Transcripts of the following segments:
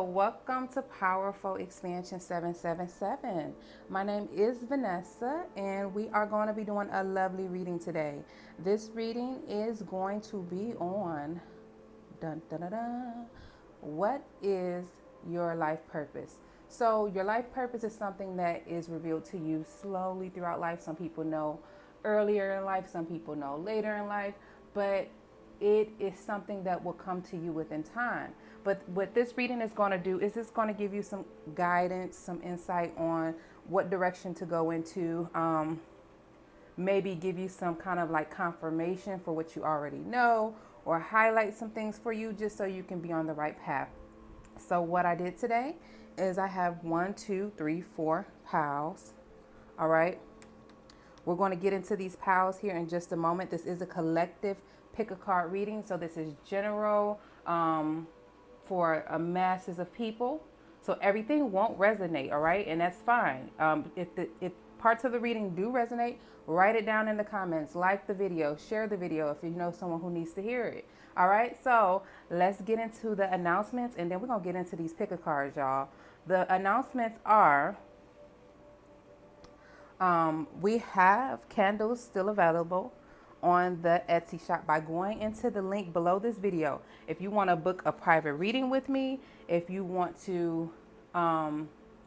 So, welcome to Powerful Expansion 777. My name is Vanessa, and we are going to be doing a lovely reading today. This reading is going to be on dun, dun, dun, dun, what is your life purpose? So, your life purpose is something that is revealed to you slowly throughout life. Some people know earlier in life, some people know later in life, but it is something that will come to you within time. But what this reading is going to do is it's going to give you some guidance, some insight on what direction to go into. Maybe give you some kind of like confirmation for what you already know, or highlight some things for you just so you can be on the right path. So what I did today is I have 4 piles. All right. We're going to get into these piles here in just a moment. This is a collective pick a card reading. So this is general for masses of people. So everything won't resonate. All right. And that's fine. If parts of the reading do resonate, write it down in the comments, like the video, share the video if you know someone who needs to hear it. All right. So let's get into the announcements, and then we're going to get into these pick a cards, y'all. The announcements are, we have candles still available on the Etsy shop by going into the link below this video. If you want to book a private reading with me, if you want to,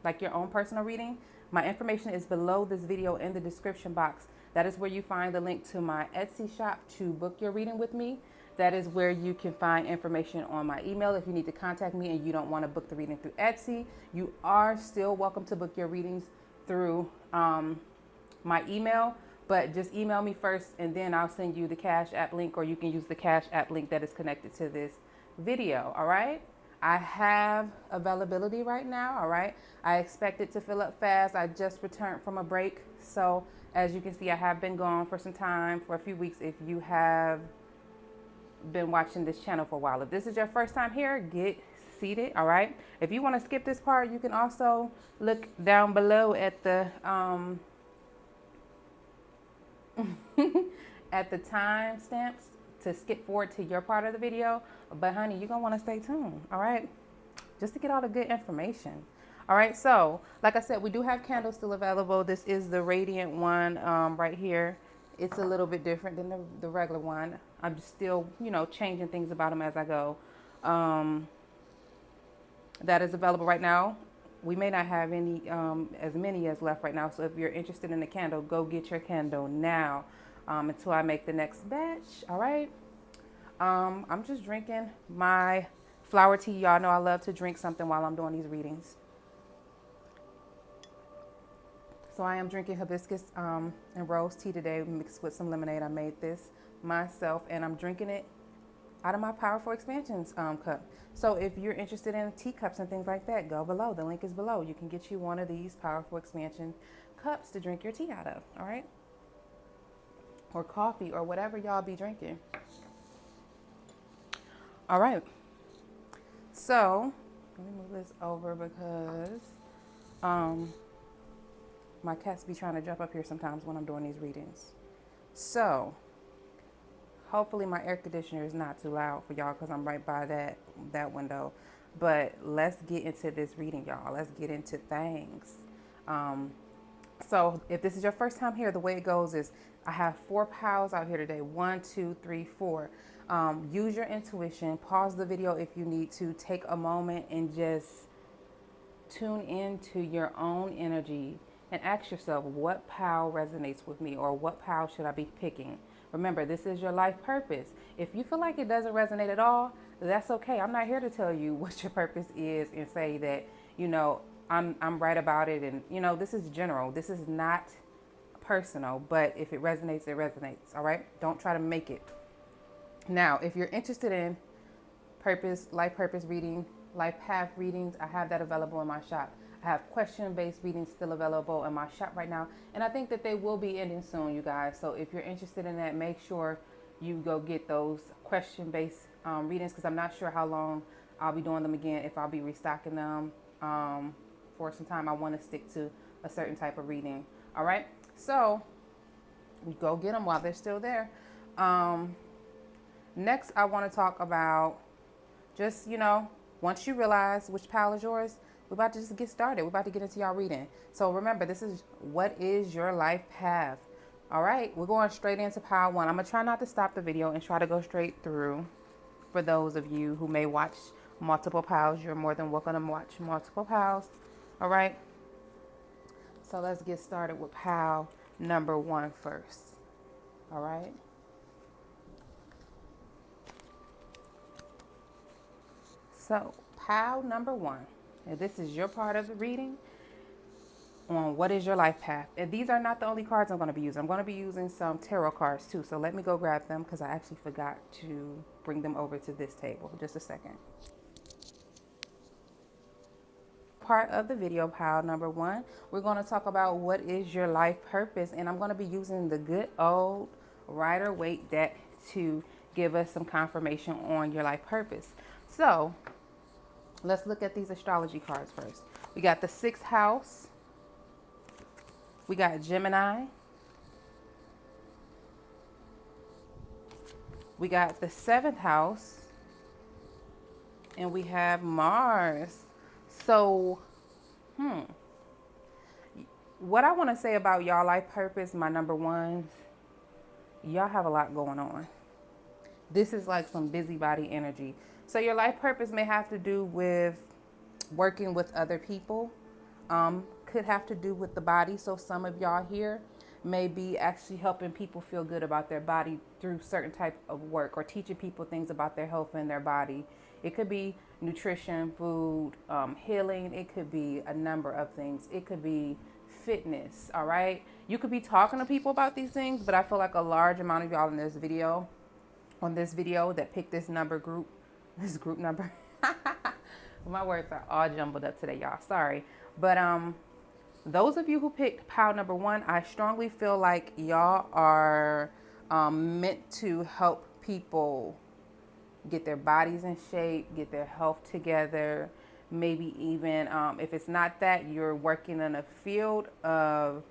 like your own personal reading, my information is below this video in the description box. That is where you find the link to my Etsy shop to book your reading with me. That is where you can find information on my email. If you need to contact me and you don't want to book the reading through Etsy, you are still welcome to book your readings through my email, but just email me first and then I'll send you the Cash App link, or you can use the Cash App link that is connected to this video. All right. I have availability right now. All right. I expect it to fill up fast. I just returned from a break. So as you can see, I have been gone for some time, for a few weeks. If you have been watching this channel for a while, if this is your first time here, get seated. All right. If you want to skip this part, you can also look down below at the at the time stamps to skip forward to your part of the video. But honey, you're gonna want to stay tuned. All right, just to get all the good information. All right, so like I said, we do have candles still available. This is the radiant one right here. It's a little bit different than the regular one. I'm still, changing things about them as I go. That is available right now. We may not have any as many as left right now. So if you're interested in a candle, go get your candle now until I make the next batch. All right. I'm just drinking my flower tea. Y'all know I love to drink something while I'm doing these readings. So I am drinking hibiscus and rose tea today mixed with some lemonade. I made this myself and I'm drinking it out of my Powerful Expansions cup. So if you're interested in teacups and things like that, go below. The link is below. You can get you one of these Powerful Expansion cups to drink your tea out of, all right? Or coffee or whatever y'all be drinking. All right. So let me move this over because my cats be trying to jump up here sometimes when I'm doing these readings. So hopefully my air conditioner is not too loud for y'all because I'm right by that window. But let's get into this reading, y'all. Let's get into things. So if this is your first time here, the way it goes is I have 4 piles out here today. 1, 2, 3, 4. Use your intuition. Pause the video if you need to. Take a moment and just tune into your own energy and ask yourself, what pile resonates with me, or what pile should I be picking? Remember, this is your life purpose. If you feel like it doesn't resonate at all, that's okay. I'm not here to tell you what your purpose is and say that, I'm right about it. And, this is general. This is not personal. But if it resonates, it resonates. All right? Don't try to make it. Now, if you're interested in life purpose reading, life path readings, I have that available in my shop. I have question-based readings still available in my shop right now. And I think that they will be ending soon, you guys. So if you're interested in that, make sure you go get those question-based readings, because I'm not sure how long I'll be doing them again. If I'll be restocking them for some time. I want to stick to a certain type of reading. All right. So go get them while they're still there. Next, I want to talk about just, once you realize which pile is yours, we're about to just get started. We're about to get into y'all reading. So remember, this is what is your life path. All right, we're going straight into pile 1. I'm going to try not to stop the video and try to go straight through. For those of you who may watch multiple piles, you're more than welcome to watch multiple piles. All right, so let's get started with pile number 1 first. All right. So pile number 1, and this is your part of the reading on what is your life path. And these are not the only cards I'm going to be using. I'm going to be using some tarot cards too. So let me go grab them because I actually forgot to bring them over to this table. Just a second. Part of the video, pile number 1, we're going to talk about what is your life purpose. And I'm going to be using the good old Rider-Waite deck to give us some confirmation on your life purpose. So let's look at these astrology cards first. We got the 6th house. We got Gemini. We got the 7th house. And we have Mars. So, what I want to say about y'all life purpose, my number 1s, y'all have a lot going on. This is like some busybody energy. So your life purpose may have to do with working with other people. Could have to do with the body. So some of y'all here may be actually helping people feel good about their body through certain type of work, or teaching people things about their health and their body. It could be nutrition, food, healing. It could be a number of things. It could be fitness. All right. You could be talking to people about these things, but I feel like a large amount of y'all in this video, that picked this group number. My words are all jumbled up today, y'all. Sorry. But those of you who picked pile number 1, I strongly feel like y'all are meant to help people get their bodies in shape, get their health together. Maybe even if it's not that, you're working in a field of,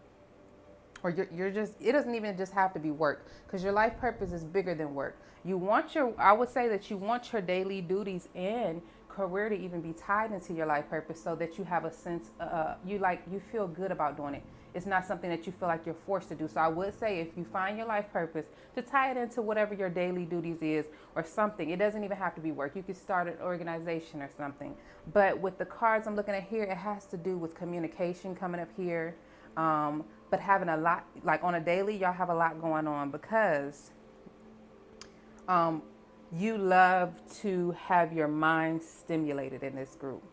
or you're just, it doesn't even just have to be work, because your life purpose is bigger than work. I would say that you want your daily duties and career to even be tied into your life purpose, so that you have a sense, you feel good about doing it. It's not something that you feel like you're forced to do. So I would say, if you find your life purpose, to tie it into whatever your daily duties is, or something. It doesn't even have to be work. You could start an organization or something. But with the cards I'm looking at here, it has to do with communication coming up here. But having a lot, like on a daily, y'all have a lot going on, because you love to have your mind stimulated in this group.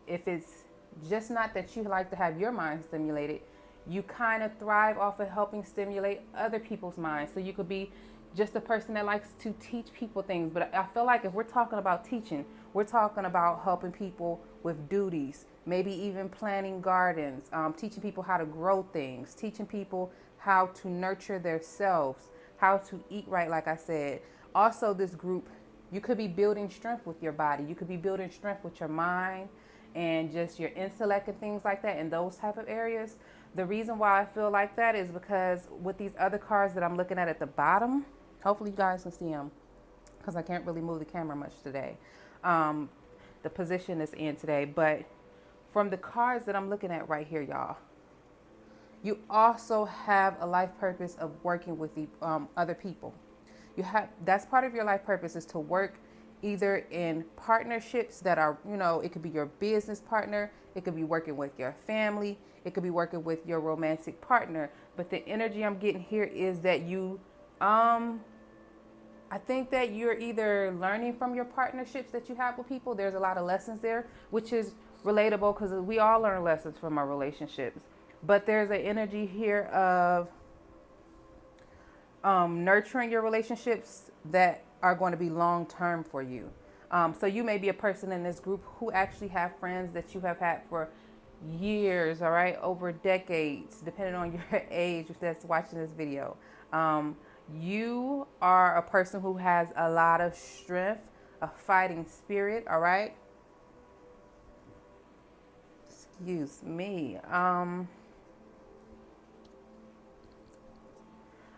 If it's just not that you like to have your mind stimulated, you kind of thrive off of helping stimulate other people's minds. So you could be just a person that likes to teach people things. But I feel like if we're talking about teaching, we're talking about helping people with duties, maybe even planting gardens, teaching people how to grow things, teaching people how to nurture themselves, how to eat right, like I said. Also, this group, you could be building strength with your body. You could be building strength with your mind and just your intellect and things like that in those type of areas. The reason why I feel like that is because with these other cards that I'm looking at the bottom, hopefully you guys can see them, because I can't really move the camera much today. The position is in today, but from the cards that I'm looking at right here, y'all, you also have a life purpose of working with the other people. That's part of your life purpose, is to work either in partnerships that are, it could be your business partner, it could be working with your family, it could be working with your romantic partner. But the energy I'm getting here is that you, I think that you're either learning from your partnerships that you have with people. There's a lot of lessons there, which is relatable, because we all learn lessons from our relationships. But there's an energy here of nurturing your relationships that are going to be long term for you. So you may be a person in this group who actually have friends that you have had for years, all right, over decades, depending on your age that's watching this video. You are a person who has a lot of strength, a fighting spirit, all right? Excuse me.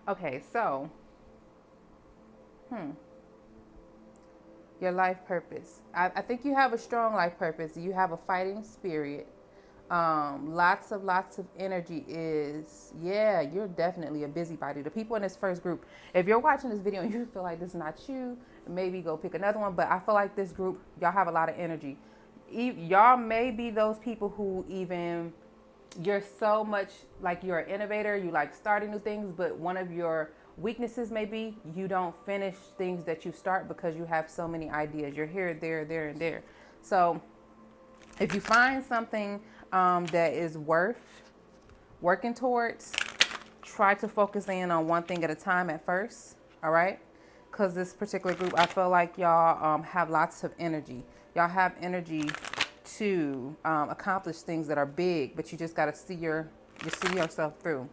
Okay, so, Your life purpose. I think you have a strong life purpose. You have a fighting spirit. Lots of energy is, yeah, you're definitely a busybody. The people in this first group, if you're watching this video and you feel like this is not you, maybe go pick another one. But I feel like this group, y'all have a lot of energy. Y'all may be those people who even, you're so much like you're an innovator, you like starting new things, but one of your weaknesses may be you don't finish things that you start because you have so many ideas. You're here, there, and there. So if you find something that is worth working towards, try to focus in on one thing at a time at first, all right? Because this particular group, I feel like y'all have lots of energy. Y'all have energy to accomplish things that are big, but you just got to see yourself through.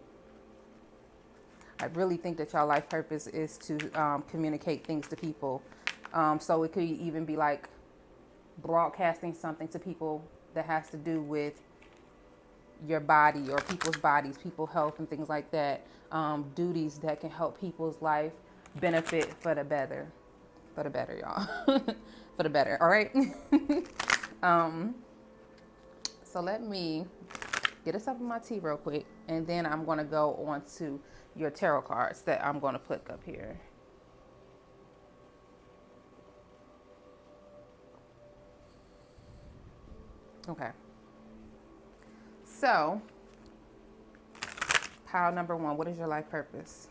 I really think that y'all life purpose is to communicate things to people. So it could even be like broadcasting something to people that has to do with your body or people's bodies, people's health and things like that. Duties that can help people's life benefit for the better, y'all. For the better, all right? So let me get a sip of my tea real quick, and then I'm going to go on to your tarot cards that I'm going to put up here. Okay. So, pile number one, what is your life purpose?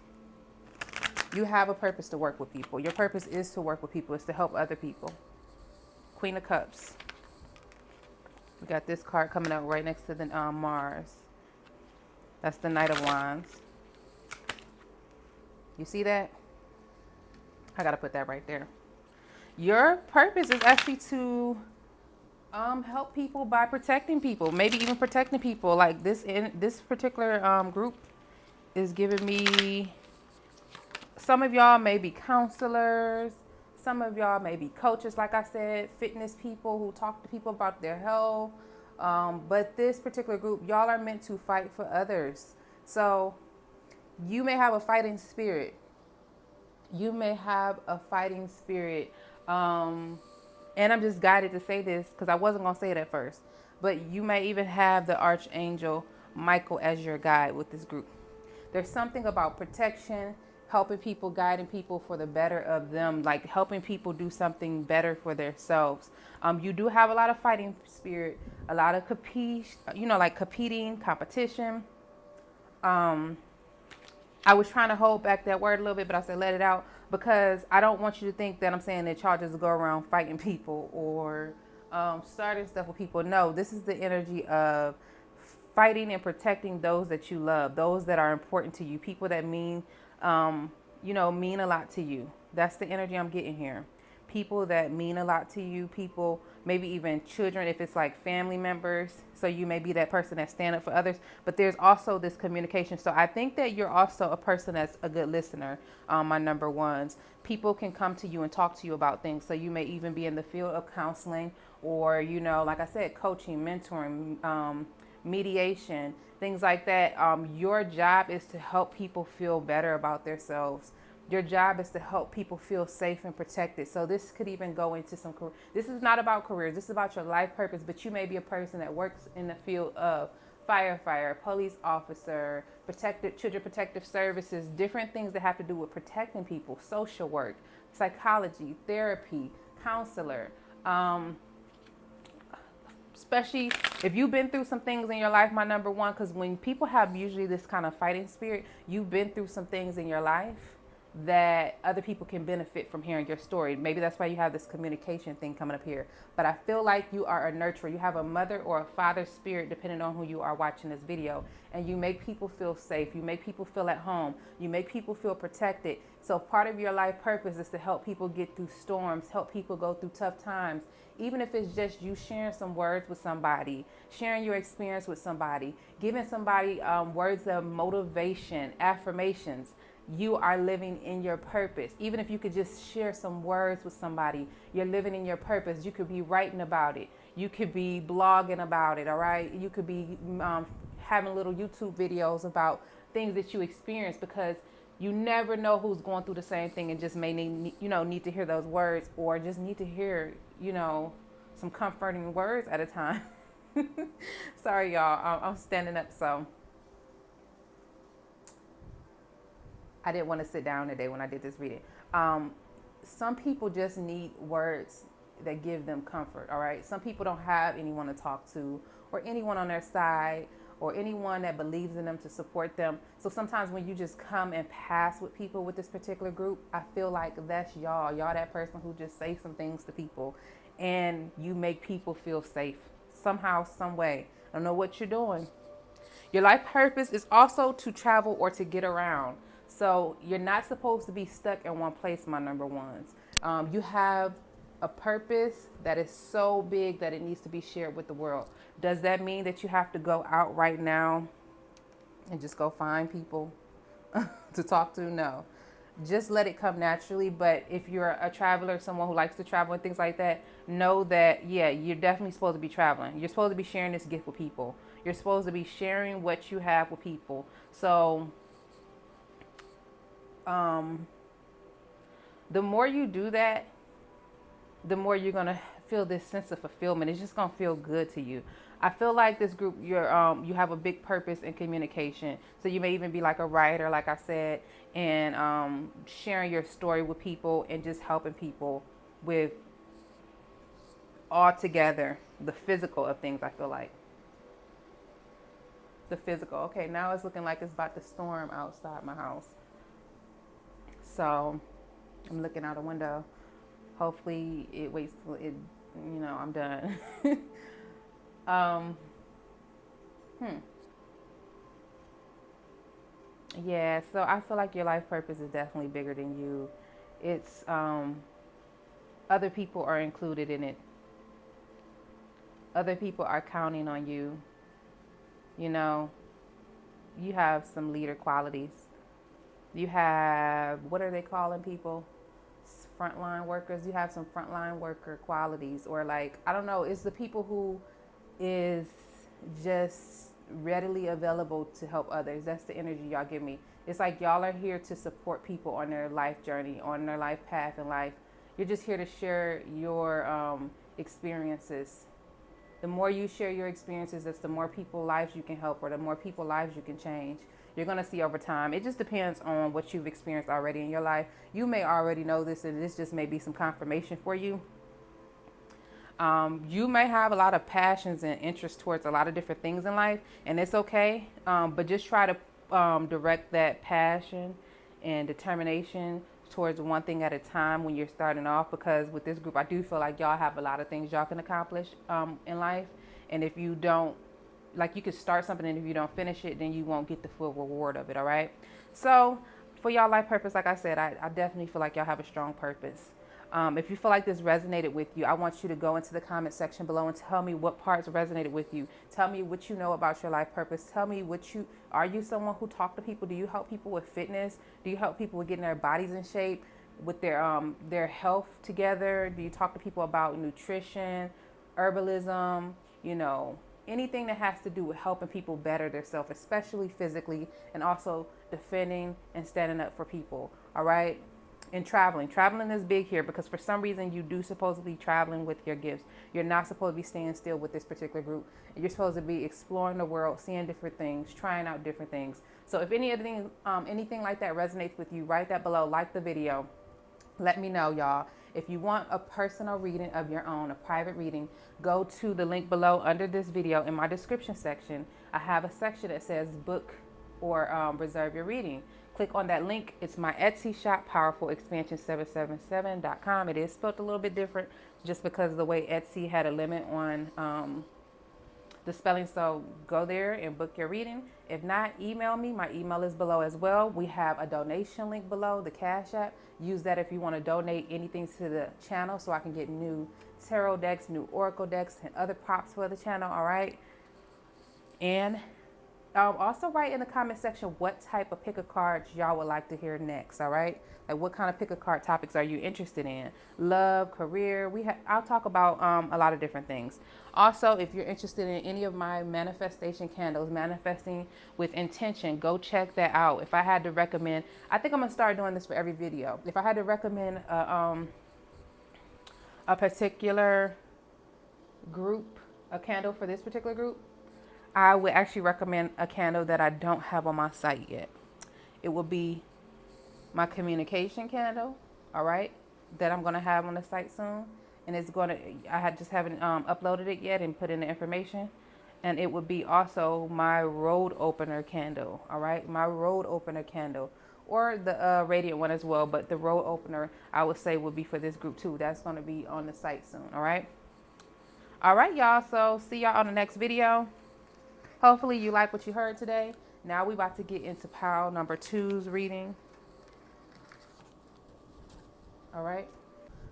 You have a purpose to work with people. Your purpose is to work with people. It's to help other people. Queen of Cups. We got this card coming out right next to the Mars. That's the Knight of Wands. You see that? I got to put that right there. Your purpose is actually to help people by protecting people, maybe even protecting people. Like this particular group is giving me, some of y'all may be counselors, some of y'all may be coaches, like I said, fitness people who talk to people about their health. But this particular group, y'all are meant to fight for others. So you may have a fighting spirit. You may have a fighting spirit. And I'm just guided to say this because I wasn't going to say it at first. But you may even have the Archangel Michael as your guide with this group. There's something about protection, helping people, guiding people for the better of them, like helping people do something better for themselves. You do have a lot of fighting spirit, a lot of competing, competition. I was trying to hold back that word a little bit, but I said let it out because I don't want you to think that I'm saying that y'all just go around fighting people or starting stuff with people. No, this is the energy of fighting and protecting those that you love, those that are important to you, people that mean a lot to you. That's the energy I'm getting here. People that mean a lot to you, people, maybe even children, if it's like family members. So you may be that person that stand up for others, but there's also this communication. So I think that you're also a person that's a good listener. My number ones, people can come to you and talk to you about things. So you may even be in the field of counseling or, like I said, coaching, mentoring, mediation, things like that. Your job is to help people feel better about themselves. Your job is to help people feel safe and protected. So this could even go into some career. This is not about careers. This is about your life purpose. But you may be a person that works in the field of firefighter, police officer, children protective services, different things that have to do with protecting people, social work, psychology, therapy, counselor. Especially if you've been through some things in your life, my number one, because when people have usually this kind of fighting spirit, you've been through some things in your life that other people can benefit from hearing your story. Maybe that's why you have this communication thing coming up here. But I feel like you are a nurturer. You have a mother or a father spirit, depending on who you are watching this video. And you make people feel safe. You make people feel at home. You make people feel protected. So part of your life purpose is to help people get through storms, help people go through tough times. Even if it's just you sharing some words with somebody, sharing your experience with somebody, giving somebody words of motivation, affirmations. You are living in your purpose. Even if you could just share some words with somebody, you're living in your purpose. You could be writing about it. You could be blogging about it, all right? You could be having little YouTube videos about things that you experience, because You never know who's going through the same thing and just may need to hear those words, or just need to hear, some comforting words at a time. Sorry, y'all. I'm standing up, so I didn't want to sit down today when I did this reading. Some people just need words that give them comfort, all right? Some people don't have anyone to talk to, or anyone on their side, or anyone that believes in them to support them. So sometimes when you just come and pass with people with this particular group, I feel like that's y'all. Y'all that person who just say some things to people and you make people feel safe somehow, some way. I don't know what you're doing. Your life purpose is also to travel or to get around. So you're not supposed to be stuck in one place, my number ones. You have a purpose that is so big that it needs to be shared with the world. Does that mean that you have to go out right now and just go find people to talk to? No. Just let it come naturally. But if you're a traveler, someone who likes to travel and things like that, know that, yeah, you're definitely supposed to be traveling. You're supposed to be sharing this gift with people. You're supposed to be sharing what you have with people. So the more you do that, the more you're going to feel this sense of fulfillment. It's just going to feel good to you. I feel like this group, you have a big purpose in communication. So you may even be like a writer, like I said, and sharing your story with people and just helping people with all together the physical of things. I feel like the physical. Okay, now it's looking like it's about to storm outside my house. So I'm looking out a window. Hopefully it waits till it, I'm done. Yeah, so I feel like your life purpose is definitely bigger than you. It's other people are included in it. Other people are counting on you. You have some leader qualities. You have, what are they calling people? Frontline workers. You have some frontline worker qualities, or like, I don't know, it's the people who is just readily available to help others. That's the energy y'all give me. It's like y'all are here to support people on their life journey, on their life path in life. You're just here to share your experiences. The more you share your experiences, that's the more people lives you can help, or the more people lives you can change. You're going to see over time. It just depends on what you've experienced already in your life. You may already know this, and this just may be some confirmation for you. You may have a lot of passions and interests towards a lot of different things in life, and it's okay. But just try to direct that passion and determination towards one thing at a time when you're starting off, because with this group, I do feel like y'all have a lot of things y'all can accomplish in life. And if you don't, like, you could start something, and if you don't finish it, then you won't get the full reward of it. All right. So for y'all life purpose, like I said, I definitely feel like y'all have a strong purpose. If you feel like this resonated with you, I want you to go into the comment section below and tell me what parts resonated with you. Tell me what you know about your life purpose. Tell me are you someone who talk to people? Do you help people with fitness? Do you help people with getting their bodies in shape, with their health together? Do you talk to people about nutrition, herbalism, anything that has to do with helping people better themselves, especially physically, and also defending and standing up for people? All right. And traveling is big here, because for some reason you do supposed to be traveling with your gifts. You're not supposed to be staying still with this particular group. You're supposed to be exploring the world, seeing different things, trying out different things. So if anything like that resonates with you, write that below, like the video. Let me know, y'all. If you want a personal reading of your own, a private reading, go to the link below under this video in my description section. I have a section that says book or reserve your reading. Click on that link. It's my Etsy shop, powerfulexpansion777.com. It is spelled a little bit different just because of the way Etsy had a limit on the spelling. So go there and book your reading. If not, email me. My email is below as well. We have a donation link below, the Cash App. Use that if you want to donate anything to the channel, so I can get new tarot decks, new oracle decks, and other props for the channel. All right. And Also write in the comment section what type of pick a cards y'all would like to hear next. All right, like what kind of pick a card topics are you interested in? Love, career. I'll talk about a lot of different things. Also, if you're interested in any of my manifestation candles, manifesting with intention, go check that out. If I had to recommend, I think I'm gonna start doing this for every video. If I had to recommend a particular group, a candle for this particular group, I would actually recommend a candle that I don't have on my site yet. It will be my communication candle, all right, that I'm going to have on the site soon. And it's going to, just haven't uploaded it yet and put in the information. And it would be also my road opener candle, all right, my road opener candle, or the radiant one as well. But the road opener, I would say, would be for this group too. That's going to be on the site soon, all right. All right, y'all. So see y'all on the next video. Hopefully you like what you heard today. Now we about to get into pile number 2's reading. All right.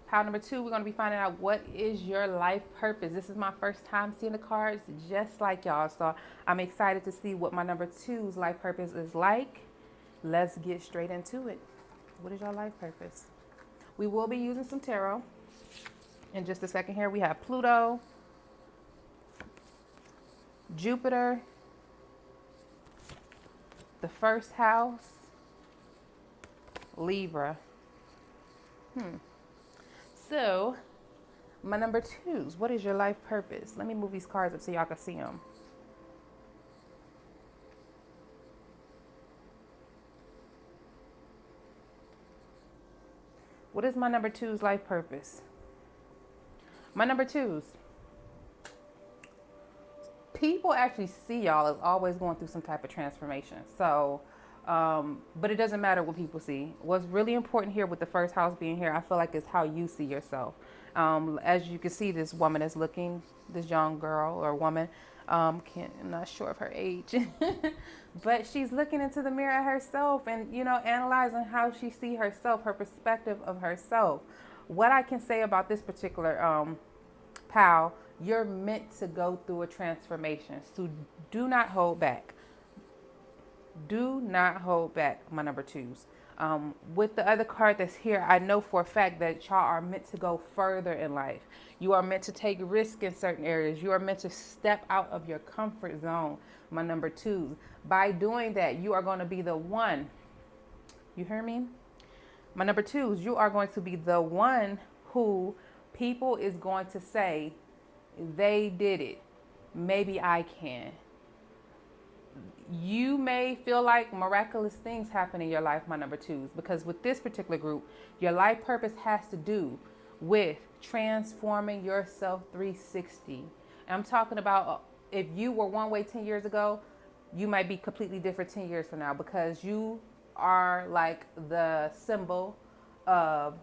Pile number 2, we're going to be finding out what is your life purpose. This is my first time seeing the cards just like y'all. So I'm excited to see what my number 2's life purpose is like. Let's get straight into it. What is your life purpose? We will be using some tarot. In just a second here, we have Pluto, Jupiter, the first house, Libra. So, my number 2's, what is your life purpose? Let me move these cards up so y'all can see them. What is my number 2's life purpose? My number 2's, people actually see y'all as always going through some type of transformation. So, but it doesn't matter what people see. What's really important here with the first house being here, I feel like, is how you see yourself. As you can see, this woman is looking, this young girl or woman, I'm not sure of her age, but she's looking into the mirror at herself and, analyzing how she sees herself, her perspective of herself. What I can say about this particular pal, you're meant to go through a transformation. So do not hold back. Do not hold back, my number 2's. With the other card that's here, I know for a fact that y'all are meant to go further in life. You are meant to take risk in certain areas. You are meant to step out of your comfort zone, my number 2's. By doing that, you are going to be the one. You hear me? My number 2's, you are going to be the one who people is going to say, they did it. Maybe I can. You may feel like miraculous things happen in your life, my number 2's, because with this particular group, your life purpose has to do with transforming yourself 360. And I'm talking about if you were one way 10 years ago, you might be completely different 10 years from now, because you are like the symbol of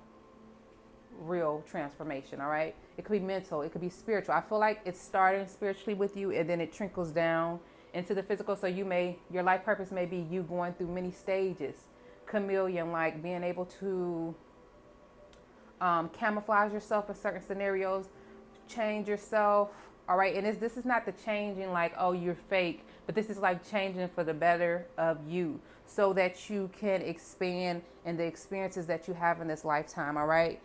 real transformation. All right, it could be mental, it could be spiritual. I feel like it's starting spiritually with you and then it trickles down into the physical. So your life purpose may be you going through many stages, chameleon, like being able to camouflage yourself in certain scenarios, change yourself. All right, and this is not the changing like, oh, you're fake, but this is like changing for the better of you, so that you can expand in the experiences that you have in this lifetime. All right,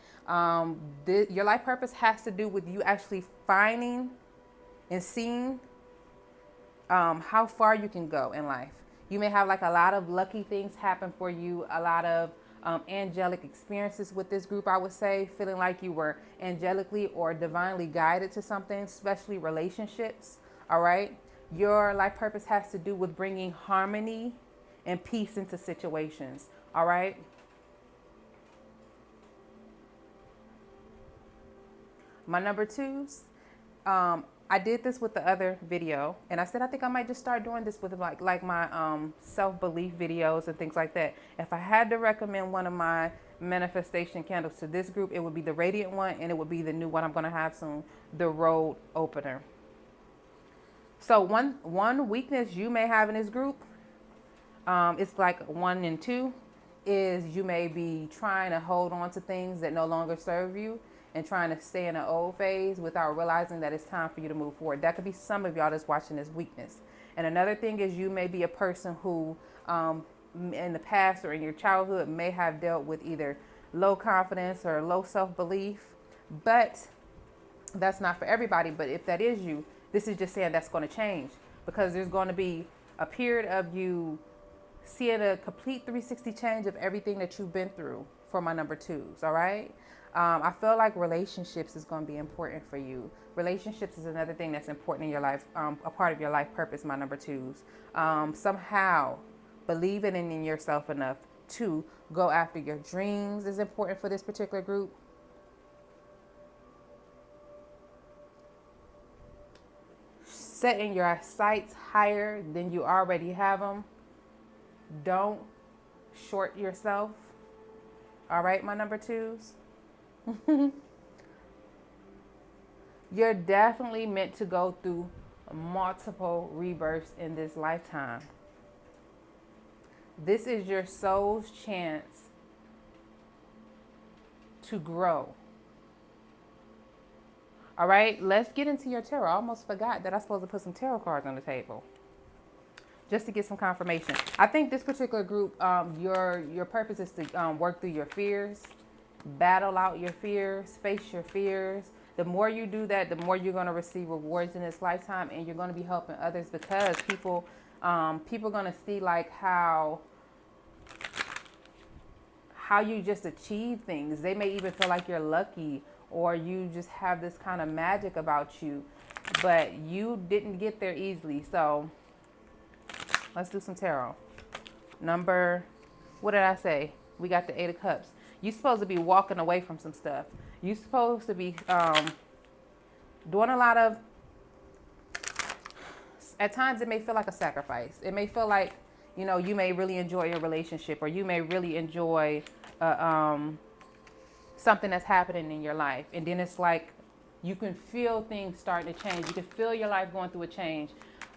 your life purpose has to do with you actually finding and seeing how far you can go in life. You may have like a lot of lucky things happen for you, a lot of angelic experiences with this group, I would say, feeling like you were angelically or divinely guided to something, especially relationships. All right, your life purpose has to do with bringing harmony and peace into situations. All right, my number 2's, I did this with the other video, and I said I think I might just start doing this with like my self-belief videos and things like that. If I had to recommend one of my manifestation candles to this group, it would be the radiant one, and it would be the new one I'm going to have soon, the road opener. So one weakness you may have in this group, it's like 1 and 2, is you may be trying to hold on to things that no longer serve you. and trying to stay in an old phase without realizing that it's time for you to move forward. That could be some of y'all that's watching this weakness. And another thing is, you may be a person who in the past or in your childhood may have dealt with either low confidence or low self-belief, but that's not for everybody. But if that is you, this is just saying that's going to change, because there's going to be a period of you seeing a complete 360 change of everything that you've been through for my number twos. All right. I feel like relationships is going to be important for you. Relationships is another thing that's important in your life, a part of your life purpose, my number twos. Somehow believing in yourself enough to go after your dreams is important for this particular group. Setting your sights higher than you already have them. Don't short yourself. All right, my number twos. You're definitely meant to go through multiple rebirths in this lifetime. This is your soul's chance to grow. All right, let's get into your tarot. I almost forgot that I was supposed to put some tarot cards on the table just to get some confirmation. I think this particular group, your purpose is to work through your fears, battle out your fears, face your fears. The more you do that, the more you're going to receive rewards in this lifetime, and you're going to be helping others, because people are going to see like how you just achieve things. They may even feel like you're lucky, or you just have this kind of magic about you, but you didn't get there easily. So let's do some tarot. What did I say? We got the 8 of Cups. You're supposed to be walking away from some stuff. You're supposed to be doing a lot of, at times it may feel like a sacrifice. It may feel like, you may really enjoy your relationship, or you may really enjoy something that's happening in your life. And then it's like you can feel things starting to change. You can feel your life going through a change.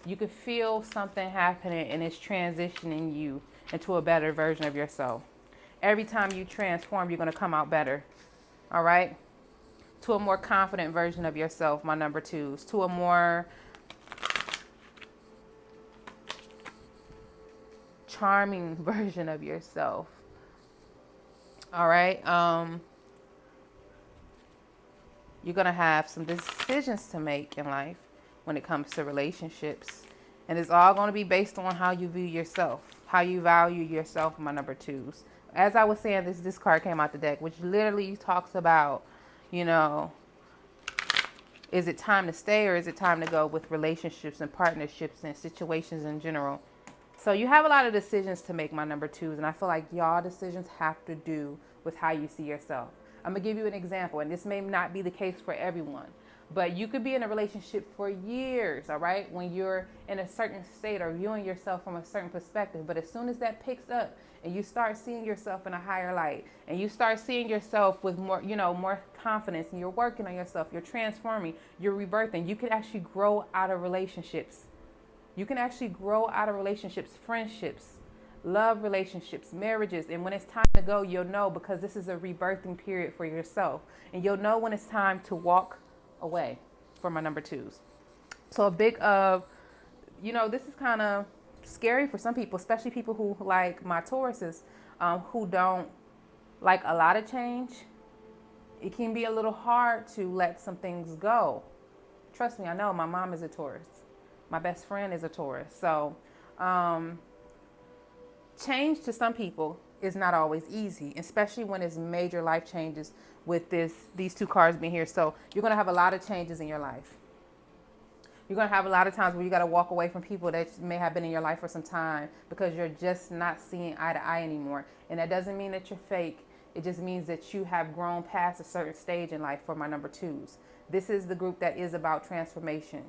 You can feel something happening, and it's transitioning you into a better version of yourself. Every time you transform, you're going to come out better. All right? To a more confident version of yourself, my number twos. To a more charming version of yourself. All right? You're going to have some decisions to make in life when it comes to relationships. And it's all going to be based on how you view yourself, how you value yourself, my number twos. As I was saying, this card came out the deck, which literally talks about, is it time to stay, or is it time to go with relationships and partnerships and situations in general? So you have a lot of decisions to make, my number twos. And I feel like y'all decisions have to do with how you see yourself. I'm going to give you an example, and this may not be the case for everyone, but you could be in a relationship for years, all right, when you're in a certain state or viewing yourself from a certain perspective. But as soon as that picks up and you start seeing yourself in a higher light, and you start seeing yourself with more, more confidence, and you're working on yourself, you're transforming, you're rebirthing, you can actually grow out of relationships. You can actually grow out of relationships, friendships, love relationships, marriages. And when it's time to go, you'll know, because this is a rebirthing period for yourself. And you'll know when it's time to walk away for my number twos. So a big this is kind of scary for some people, especially people who like my Tauruses, who don't like a lot of change. It can be a little hard to let some things go. Trust me, I know. My mom is a Taurus. My best friend is a Taurus. So change to some people is not always easy, especially when it's major life changes with these 2 cards being here. So you're going to have a lot of changes in your life. You're going to have a lot of times where you got to walk away from people that may have been in your life for some time, because you're just not seeing eye to eye anymore. And that doesn't mean that you're fake. It just means that you have grown past a certain stage in life for my number twos. This is the group that is about transformation.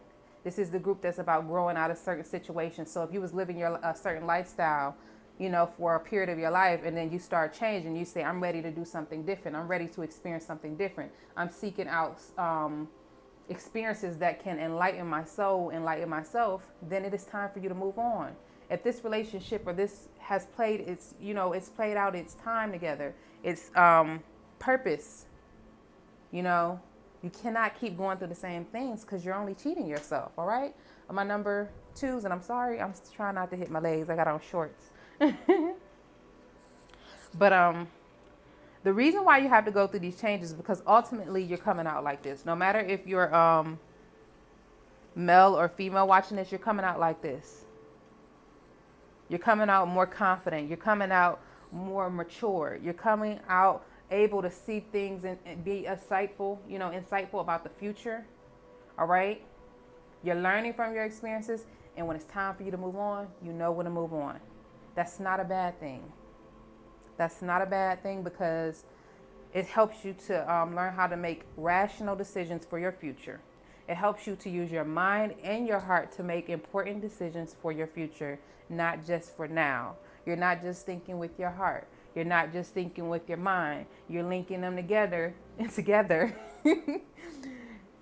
This is the group that's about growing out of certain situations. So if you was living a certain lifestyle, for a period of your life, and then you start changing, you say, I'm ready to do something different. I'm ready to experience something different. I'm seeking out experiences that can enlighten my soul, enlighten myself. Then it is time for you to move on. If this relationship or this has played it's played out its time together, its purpose You know, you cannot keep going through the same things because you're only cheating yourself. All right. My number twos, and I'm sorry, I'm trying not to hit my legs. I got on shorts. But the reason why you have to go through these changes is because ultimately you're coming out like this. No matter if you're male or female watching this, you're coming out like this. You're coming out more confident. You're coming out more mature. You're coming out able to see things and be insightful about the future. All right. You're learning from your experiences. And when it's time for you to move on, you know when to move on. That's not a bad thing. That's not a bad thing because it helps you to learn how to make rational decisions for your future. It helps you to use your mind and your heart to make important decisions for your future, not just for now. You're not just thinking with your heart. You're not just thinking with your mind. You're linking them together.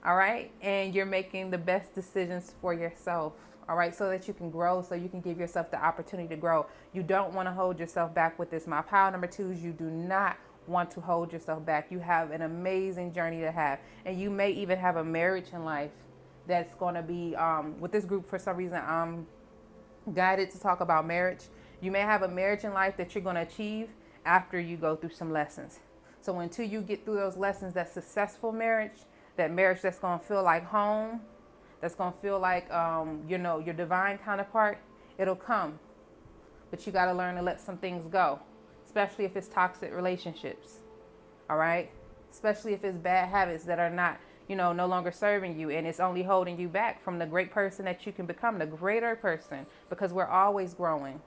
All right? And you're making the best decisions for yourself. All right, so that you can grow, so you can give yourself the opportunity to grow. You don't want to hold yourself back with this. My pile number two is you do not want to hold yourself back. You have an amazing journey to have. And you may even have a marriage in life that's going to be, with this group, for some reason, I'm guided to talk about marriage. You may have a marriage in life that you're going to achieve after you go through some lessons. So until you get through those lessons, that successful marriage, that marriage that's going to feel like home, that's going to feel like, your divine counterpart, it'll come. But you got to learn to let some things go, especially if it's toxic relationships. All right? Especially if it's bad habits that are not, no longer serving you, and it's only holding you back from the great person that you can become, the greater person, because we're always growing.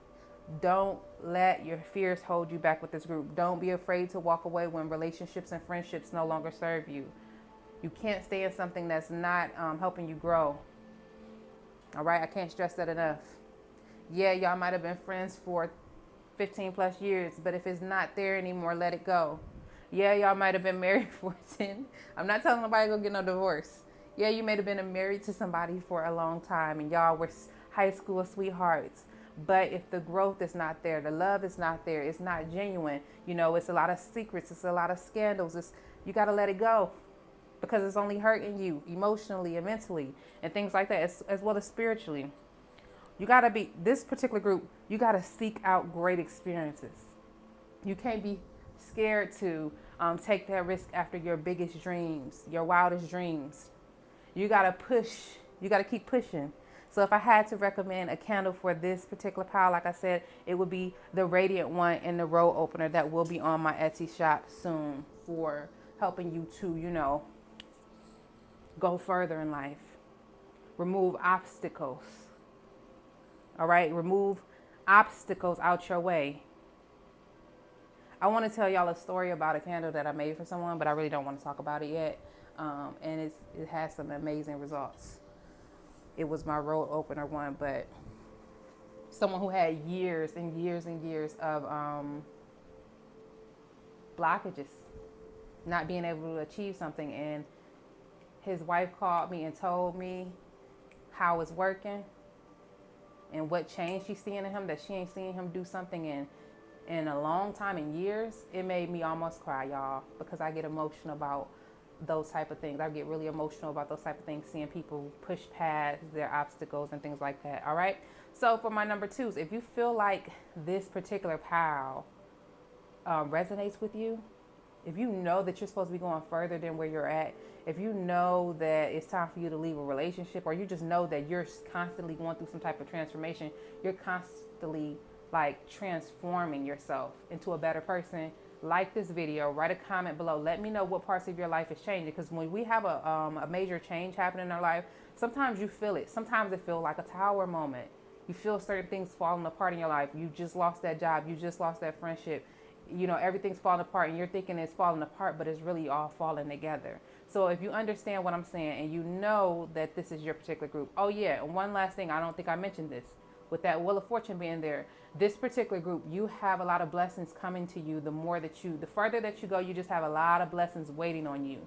Don't let your fears hold you back with this group. Don't be afraid to walk away when relationships and friendships no longer serve you. You can't stay in something that's not helping you grow. All right? I can't stress that enough. Yeah, y'all might have been friends for 15 plus years, but if it's not there anymore, let it go. Yeah, y'all might have been married for 10. I'm not telling nobody to go get no divorce. Yeah, you may have been married to somebody for a long time and y'all were high school sweethearts. But if the growth is not there, the love is not there, it's not genuine, it's a lot of secrets, it's a lot of scandals. You got to let it go. Because it's only hurting you emotionally and mentally and things like that, as well as spiritually. You got to be, this particular group, you got to seek out great experiences. You can't be scared to take that risk after your biggest dreams, your wildest dreams. You got to push. You got to keep pushing. So if I had to recommend a candle for this particular pile, like I said, it would be the Radiant one in the roll opener that will be on my Etsy shop soon for helping you to, go further in life. Remove obstacles. All right? Remove obstacles out your way. I want to tell y'all a story about a candle that I made for someone, but I really don't want to talk about it yet. And it has some amazing results. It was my roll opener one, but someone who had years and years and years of blockages, not being able to achieve something, and his wife called me and told me how it's working and what change she's seeing in him, that she ain't seen him do something in a long time, in years. It made me almost cry, y'all, because I get emotional about those type of things. I get really emotional about those type of things, seeing people push past their obstacles and things like that. All right. So for my number twos, if you feel like this particular pile resonates with you, if you know that you're supposed to be going further than where you're at, if you know that it's time for you to leave a relationship, or you just know that you're constantly going through some type of transformation, you're constantly like transforming yourself into a better person, like this video, write a comment below. Let me know what parts of your life is changing, because when we have a major change happening in our life, sometimes you feel it. Sometimes it feels like a tower moment. You feel certain things falling apart in your life. You just lost that job. You just lost that friendship. Everything's falling apart, and you're thinking it's falling apart, but it's really all falling together. So if you understand what I'm saying, and you know that this is your particular group. Oh yeah, and one last thing, I don't think I mentioned this. With that Wheel of Fortune being there, this particular group, you have a lot of blessings coming to you. The further that you go, you just have a lot of blessings waiting on you.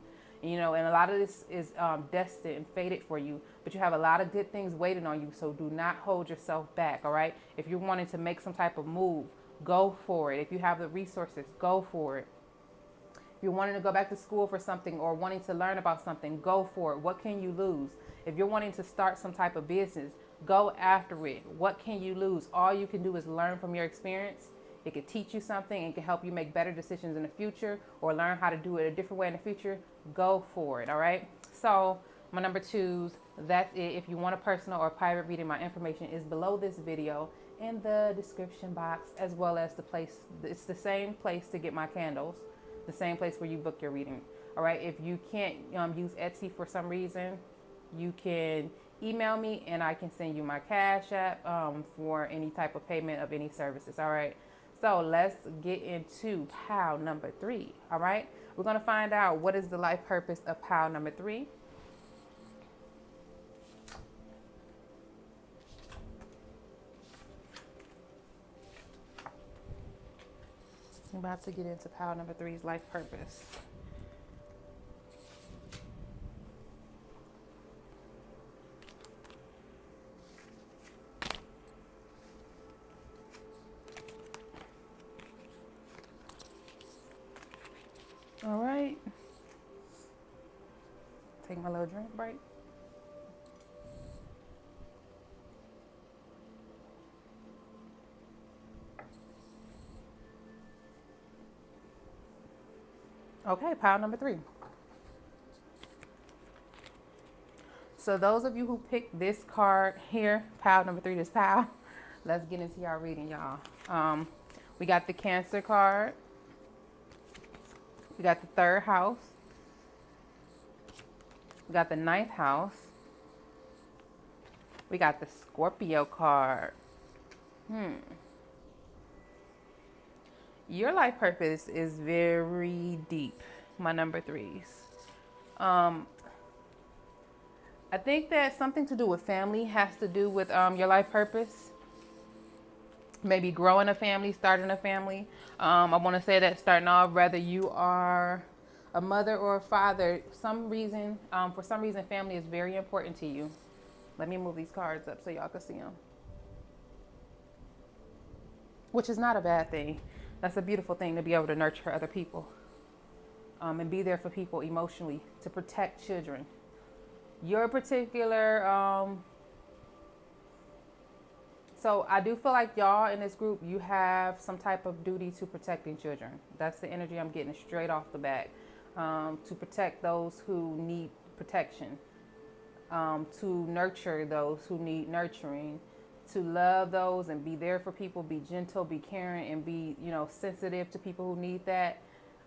And a lot of this is destined and fated for you, but you have a lot of good things waiting on you. So do not hold yourself back. All right. If you're wanting to make some type of move, go for it. If you have the resources, go for it. you're wanting to go back to school for something or wanting to learn about something, go for it. What can you lose? If you're wanting to start some type of business, go after it. What can you lose? All you can do is learn from your experience. It could teach you something and can help you make better decisions in the future or learn how to do it a different way in the future. Go for it, all right? So my number 2s, that's it. If you want a personal or private reading, my information is below this video in the description box, as well as the place. It's the same place to get my candles, the same place where you book your reading, all right? If you can't use Etsy for some reason, you can email me and I can send you my Cash App for any type of payment of any services, all right? So let's get into pile number 3, all right? We're going to find out what is the life purpose of pile number 3. I'm about to get into pile number 3's life purpose. All right. Take my little drink break. Okay, pile number 3. So those of you who picked this card here, pile number 3, this pile, let's get into y'all reading, y'all. We got the Cancer card. We got the 3rd house. We got the 9th house. We got the Scorpio card. Your life purpose is very deep, my number 3s. I think that something to do with family has to do with your life purpose. Maybe growing a family, starting a family. I want to say that starting off, whether you are a mother or a father, for some reason, family is very important to you. Let me move these cards up so y'all can see them. Which is not a bad thing. That's a beautiful thing, to be able to nurture other people and be there for people emotionally, to protect children. Your particular, so I do feel like y'all in this group, you have some type of duty to protecting children. That's the energy I'm getting straight off the bat. To protect those who need protection, to nurture those who need nurturing, to love those and be there for people, be gentle, be caring, and be, sensitive to people who need that.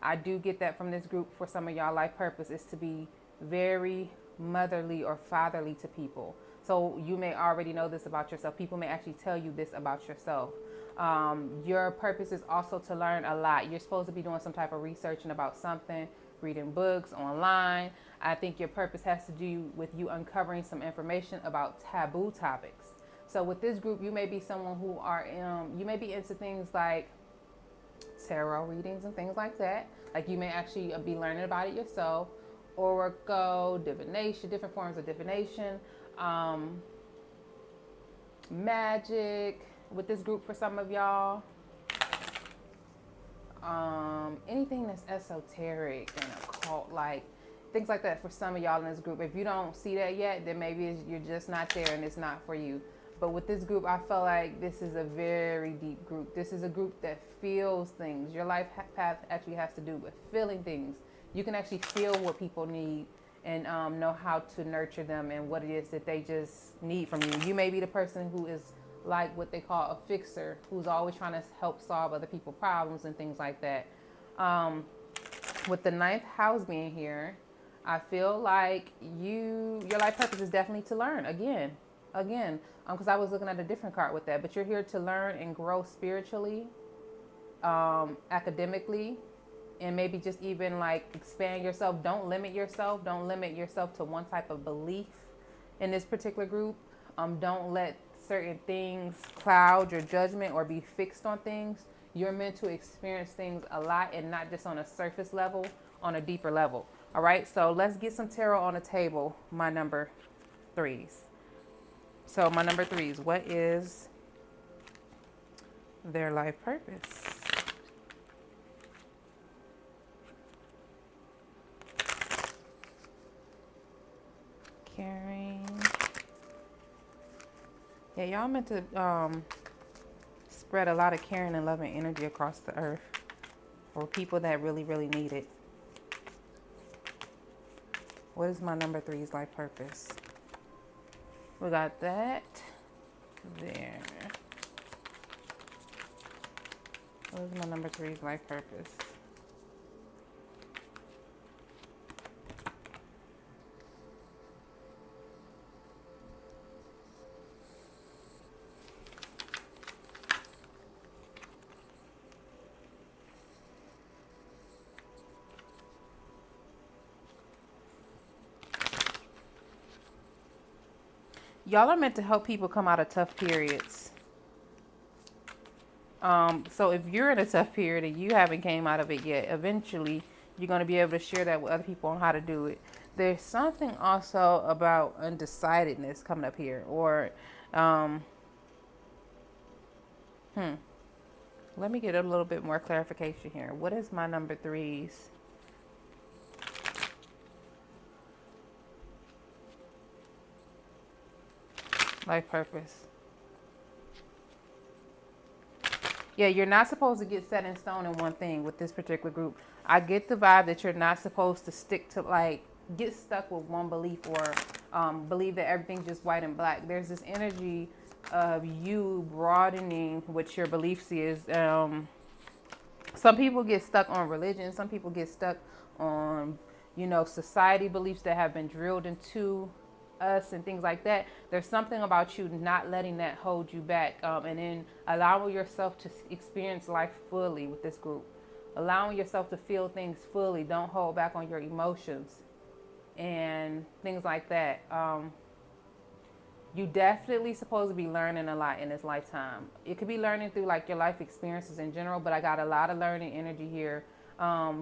I do get that from this group. For some of y'all, life purpose is to be very motherly or fatherly to people. So you may already know this about yourself. People may actually tell you this about yourself. Your purpose is also to learn a lot. You're supposed to be doing some type of researching about something, reading books online. I think your purpose has to do with you uncovering some information about taboo topics. So with this group, you may be someone who you may be into things like tarot readings and things like that. Like you may actually be learning about it yourself. Oracle, divination, different forms of divination, magic with this group for some of y'all. Anything that's esoteric and occult, like things like that for some of y'all in this group. If you don't see that yet, then maybe you're just not there and it's not for you. But with this group, I feel like this is a very deep group. This is a group that feels things. Your life path actually has to do with feeling things. You can actually feel what people need and know how to nurture them and what it is that they just need from you. You may be the person who is like what they call a fixer, who's always trying to help solve other people's problems and things like that. With the 9th house being here, I feel like your life purpose is definitely to learn again, because I was looking at a different card with that, but you're here to learn and grow spiritually, academically, and maybe just even like expand yourself. Don't limit yourself. Don't limit yourself to one type of belief in this particular group. Don't let certain things cloud your judgment or be fixed on things. You're meant to experience things a lot and not just on a surface level, on a deeper level. All right, so let's get some tarot on the table, my number 3s. So my number 3s, what is their life purpose? caring. Yeah, y'all meant to spread a lot of caring and loving energy across the earth for people that really, really need it. What is my number three's life purpose? We got that there. What is my number three's life purpose? Y'all are meant to help people come out of tough periods. So if you're in a tough period and you haven't came out of it yet, eventually you're going to be able to share that with other people on how to do it. There's something also about undecidedness coming up here, or let me get a little bit more clarification here. What is my number three's life purpose? Yeah, you're not supposed to get set in stone in one thing with this particular group. I get the vibe that you're not supposed to stick to, like, get stuck with one belief, or believe that everything's just white and black. There's this energy of you broadening what your beliefs is. Some people get stuck on religion. Some people get stuck on, society beliefs that have been drilled into us and things like that. There's something about you not letting that hold you back, and then allowing yourself to experience life fully with this group, allowing yourself to feel things fully. Don't hold back on your emotions and things like that. You definitely supposed to be learning a lot in this lifetime. It could be learning through like your life experiences in general, but I got a lot of learning energy here.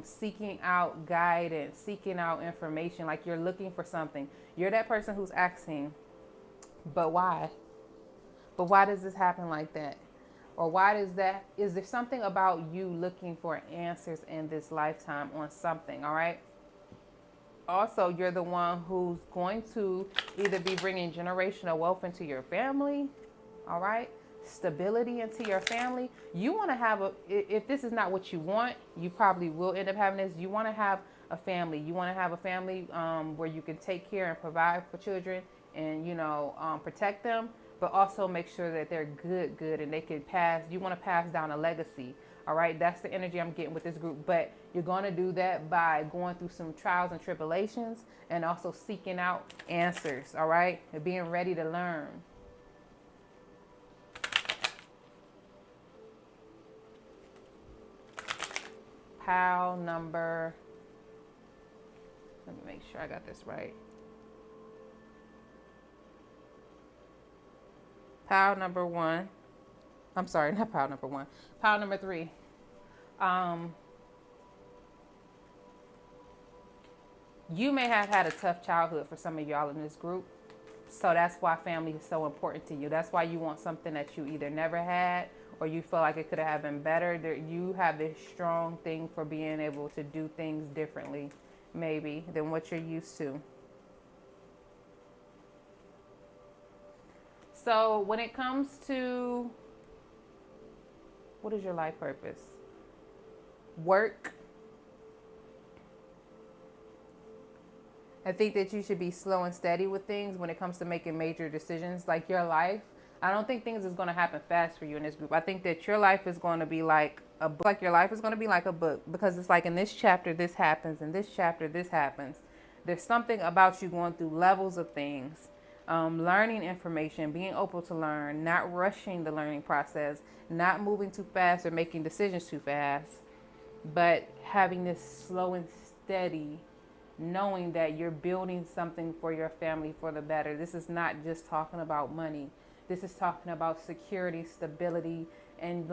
Seeking out guidance, seeking out information, like you're looking for something. You're that person who's asking, but why? But why does this happen like that? Or why does that? Is there something about you looking for answers in this lifetime on something, all right? Also, you're the one who's going to either be bringing generational wealth into your family, all right? Stability into your family. You want to have if this is not what you want, you probably will end up having this. You want to have a family. You want to have a family where you can take care and provide for children and, protect them, but also make sure that they're good and they can pass. You want to pass down a legacy. All right. That's the energy I'm getting with this group. But you're going to do that by going through some trials and tribulations and also seeking out answers. All right. And being ready to learn. Pile number, let me make sure I got this right. Pile number one. I'm sorry, not pile number one. Pile number three. You may have had a tough childhood for some of y'all in this group. So that's why family is so important to you. That's why you want something that you either never had or you feel like it could have been better. You have this strong thing for being able to do things differently, maybe, than what you're used to. So when it comes to what is your life purpose? Work. I think that you should be slow and steady with things when it comes to making major decisions. Like your life, I don't think things is going to happen fast for you in this group. I think that your life is going to be like a book. Like your life is going to be like a book, because it's like in this chapter this happens, in this chapter this happens. There's something about you going through levels of things, learning information, being open to learn, not rushing the learning process, not moving too fast or making decisions too fast, but having this slow and steady, knowing that you're building something for your family for the better. This is not just talking about money. This is talking about security, stability, and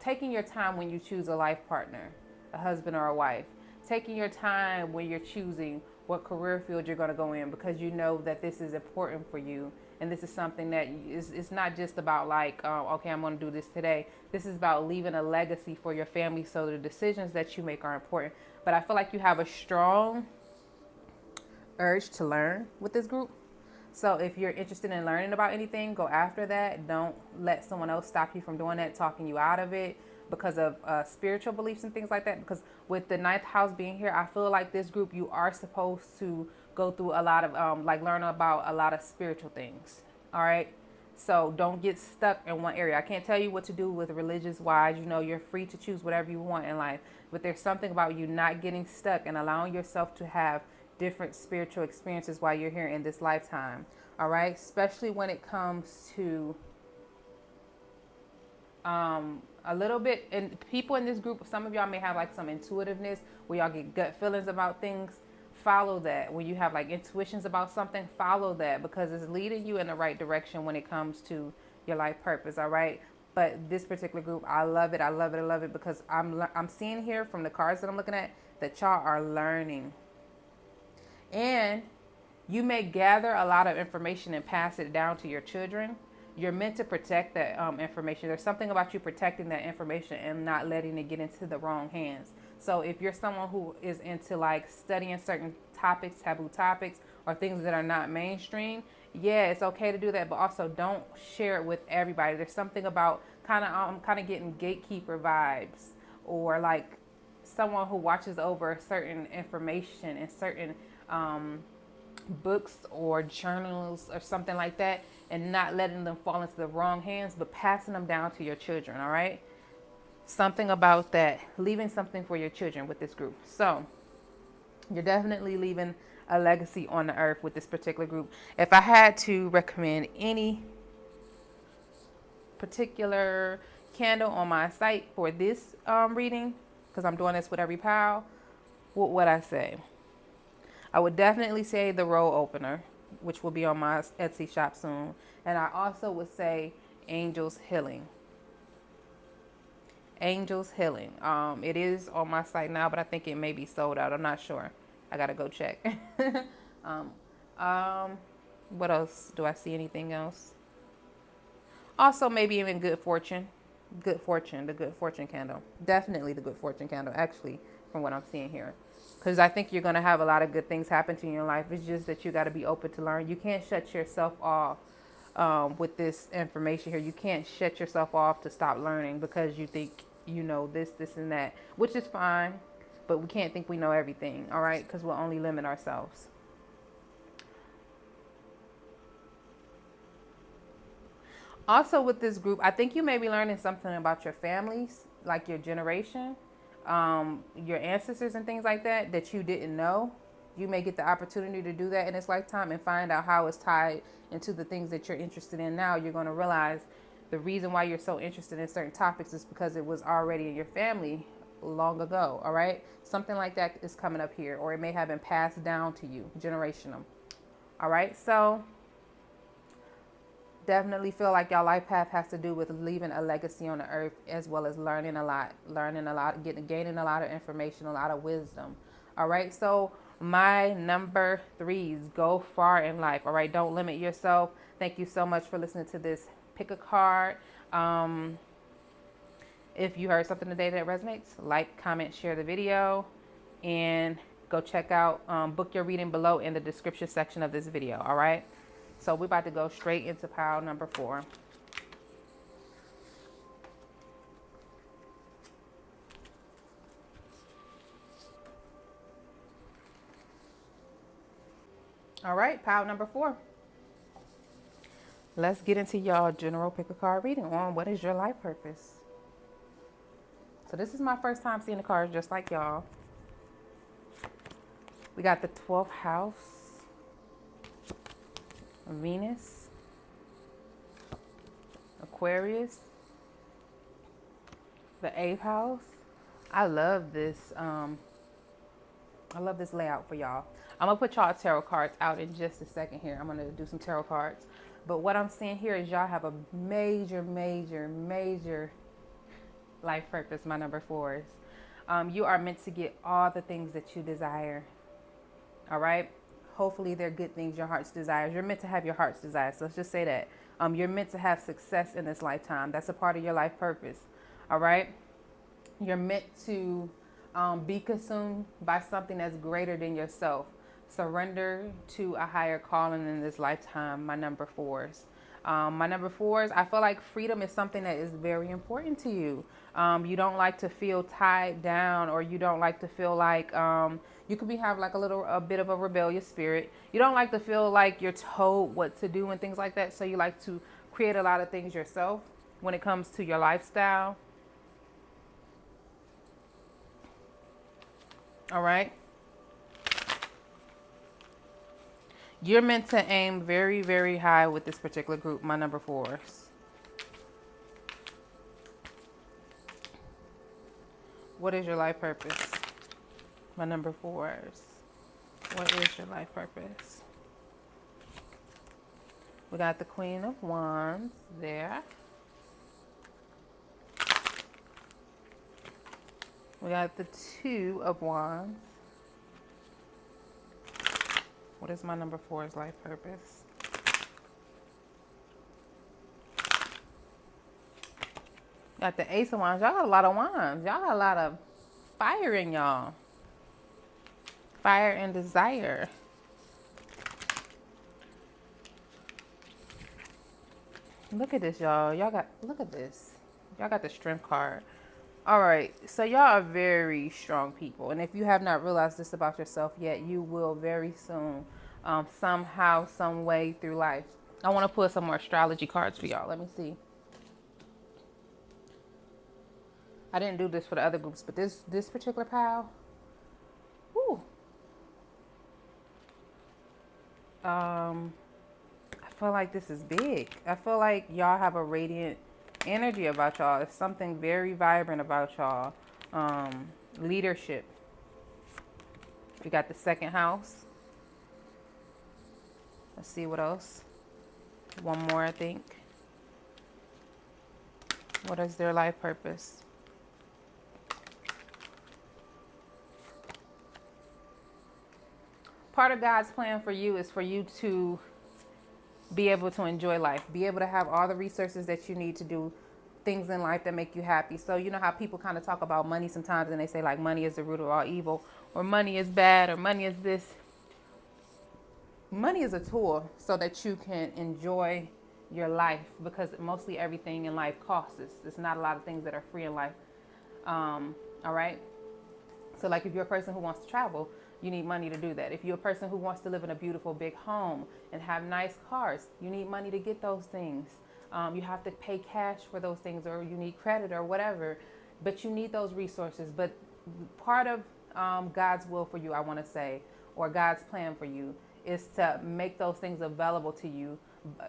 taking your time when you choose a life partner, a husband or a wife. Taking your time when you're choosing what career field you're going to go in, because you know that this is important for you. And this is something that it's not just about okay, I'm going to do this today. This is about leaving a legacy for your family. So the decisions that you make are important. But I feel like you have a strong urge to learn with this group. So if you're interested in learning about anything, go after that. Don't let someone else stop you from doing that, talking you out of it because of spiritual beliefs and things like that. Because with the ninth house being here, I feel like this group, you are supposed to go through a lot of, like learn about a lot of spiritual things. All right. So don't get stuck in one area. I can't tell you what to do with religious wise. You know, you're free to choose whatever you want in life. But there's something about you not getting stuck and allowing yourself to have different spiritual experiences while you're here in this lifetime. All right. Especially when it comes to a little bit, and people in this group, some of y'all may have like some intuitiveness where y'all get gut feelings about things. Follow that. When you have like intuitions about something, follow that because it's leading you in the right direction when it comes to your life purpose. All right. But this particular group, I love it. I love it. I love it because I'm seeing here from the cards that I'm looking at that y'all are learning. And you may gather a lot of information and pass it down to your children. You're meant to protect that information. There's something about you protecting that information and not letting it get into the wrong hands. So if you're someone who is into like studying certain topics, taboo topics, or things that are not mainstream, yeah, it's okay to do that, but also don't share it with everybody. There's something about kind of getting gatekeeper vibes, or like someone who watches over certain information and certain books or journals or something like that, and not letting them fall into the wrong hands, but passing them down to your children. All right. Something about that, leaving something for your children with this group. So you're definitely leaving a legacy on the earth with this particular group. If I had to recommend any particular candle on my site for this reading, because I'm doing this with every pile, what would I say? I would definitely say the roll opener, which will be on my Etsy shop soon. And I also would say Angel's Healing. Angel's Healing. It is on my site now, but I think it may be sold out. I'm not sure. I gotta go check. What else? Do I see anything else? Also, maybe even Good Fortune. Good Fortune, the Good Fortune candle. Definitely the Good Fortune candle, actually, from what I'm seeing here. Because I think you're going to have a lot of good things happen to you in your life. It's just that you got to be open to learn. You can't shut yourself off with this information here. You can't shut yourself off to stop learning because you think you know this, and that, which is fine. But we can't think we know everything, all right? Because we'll only limit ourselves. Also with this group, I think you may be learning something about your families, like your generation, your ancestors and things like that, that you didn't know. You may get the opportunity to do that in this lifetime and find out how it's tied into the things that you're interested in now. You're going to realize the reason why you're so interested in certain topics is because it was already in your family long ago, all right? Something like that is coming up here, or it may have been passed down to you, generational. All right, so definitely feel like your life path has to do with leaving a legacy on the earth, as well as learning a lot, gaining a lot of information, a lot of wisdom. All right. So my number 3s, go far in life. All right. Don't limit yourself. Thank you so much for listening to this. Pick a card. If you heard something today that resonates, like, comment, share the video, and go check out, book your reading below in the description section of this video. All right. So we're about to go straight into pile number 4. All right, pile number 4. Let's get into y'all general pick a card reading on what is your life purpose. So this is my first time seeing the cards just like y'all. We got the 12th house, Venus, Aquarius, the 8th house. I love this layout for y'all. I'm gonna put y'all tarot cards out in just a second here. I'm gonna do some tarot cards. But what I'm seeing here is y'all have a major life purpose, my number 4s. You are meant to get all the things that you desire. All right? Hopefully they're good things, your heart's desires. You're meant to have your heart's desires. So let's just say that. You're meant to have success in this lifetime. That's a part of your life purpose. All right? You're meant to be consumed by something that's greater than yourself. Surrender to a higher calling in this lifetime, my number fours. My number fours, I feel like freedom is something that is very important to you. You don't like to feel tied down, or you don't like to feel like you could have like a bit of a rebellious spirit. You don't like to feel like you're told what to do and things like that. So you like to create a lot of things yourself when it comes to your lifestyle. All right. You're meant to aim very, very high with this particular group, my number fours. What is your life purpose? My number fours. What is your life purpose? We got the Queen of Wands there. We got the Two of Wands. What is my number four's life purpose? Got the Ace of Wands. Y'all got a lot of wands. Y'all got a lot of fire in y'all. Fire and desire. Look at this, y'all. Look at this. Y'all got the Strength card. All right. So y'all are very strong people. And if you have not realized this about yourself yet, you will very soon. Somehow, some way through life. I want to pull some more astrology cards for y'all. Let me see. I didn't do this for the other groups, but this particular pile. Whoo. I feel like this is big. I feel like y'all have a radiant energy about y'all. It's something very vibrant about y'all. Leadership. We got the second house. Let's see what else. One more, I think. What is their life purpose? Part of God's plan for you is for you to be able to enjoy life, be able to have all the resources that you need to do things in life that make you happy. So you know how people kind of talk about money sometimes, and they say like money is the root of all evil, or money is bad, or money is this. Money is a tool so that you can enjoy your life, because mostly everything in life costs us. There's not a lot of things that are free in life. All right. So like if you're a person who wants to travel, you need money to do that. If you're a person who wants to live in a beautiful big home and have nice cars, you need money to get those things. You have to pay cash for those things, or you need credit or whatever, but you need those resources. But part of God's will for you, I want to say, or God's plan for you, is to make those things available to you.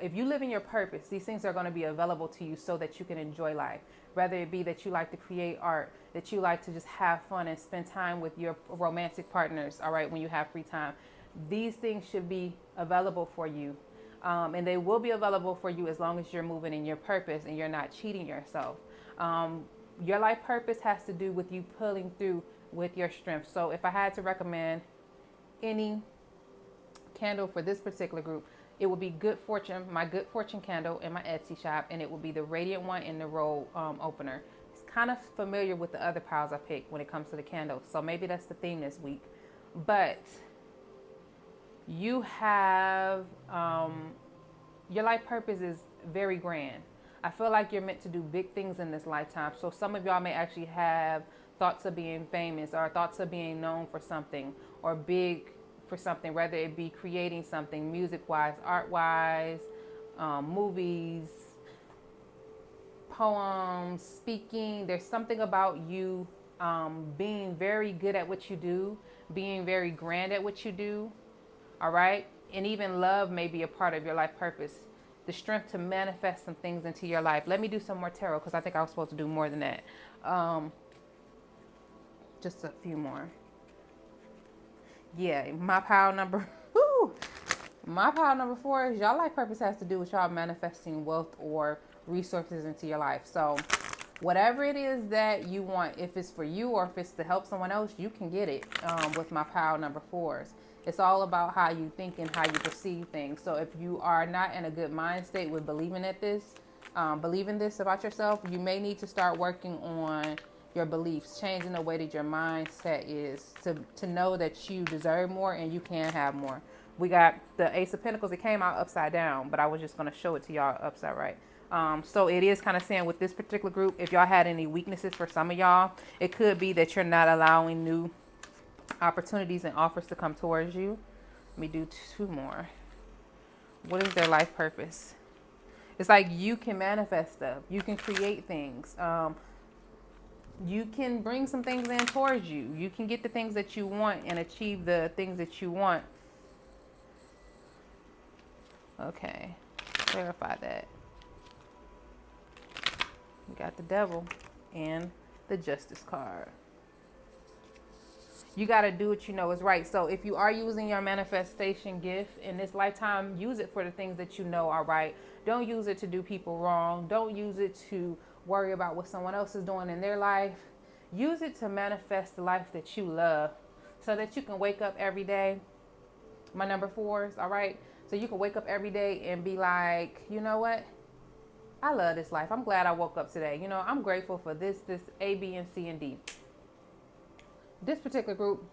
If you live in your purpose, these things are going to be available to you so that you can enjoy life. Whether it be that you like to create art, that you like to just have fun and spend time with your romantic partners, all right, when you have free time. These things should be available for you. And they will be available for you as long as you're moving in your purpose and you're not cheating yourself. Your life purpose has to do with you pulling through with your strength. So if I had to recommend any candle for this particular group, it would be Good Fortune, my Good Fortune candle in my Etsy shop, and it will be the Radiant one in the roll opener. It's kind of familiar with the other piles I picked when it comes to the candles, so maybe that's the theme this week. But you have your life purpose is very grand. I feel like you're meant to do big things in this lifetime. So some of y'all may actually have thoughts of being famous, or thoughts of being known for something, or big for something, whether it be creating something music-wise, art-wise, movies, poems, speaking. There's something about you being very good at what you do, being very grand at what you do, all right? And even love may be a part of your life purpose. The strength to manifest some things into your life. Let me do some more tarot, because I think I was supposed to do more than that. Just a few more. Yeah, my pile number 4 is y'all life purpose has to do with y'all manifesting wealth or resources into your life. So whatever it is that you want, if it's for you or if it's to help someone else, you can get it with my pile number 4s. It's all about how you think and how you perceive things. So if you are not in a good mind state with believing this about yourself, you may need to start working on your beliefs, changing the way that your mindset is to know that you deserve more and you can have more. We got the Ace of Pentacles. It came out upside down, but I was just going to show it to y'all upside right. So it is kind of saying with this particular group, if y'all had any weaknesses for some of y'all, it could be that you're not allowing new opportunities and offers to come towards you. Let me do 2 more. What is their life purpose? It's like you can manifest stuff. You can create things. You can bring some things in towards you. You can get the things that you want and achieve the things that you want. Okay, clarify that. We got the Devil and the Justice card. You got to do what you know is right. So if you are using your manifestation gift in this lifetime, use it for the things that you know are right. Don't use it to do people wrong. Don't use it to worry about what someone else is doing in their life. Use it to manifest the life that you love so that you can wake up every day. My number 4s, all right? So you can wake up every day and be like, you know what? I love this life. I'm glad I woke up today. You know, I'm grateful for this A, B, and C, and D. This particular group,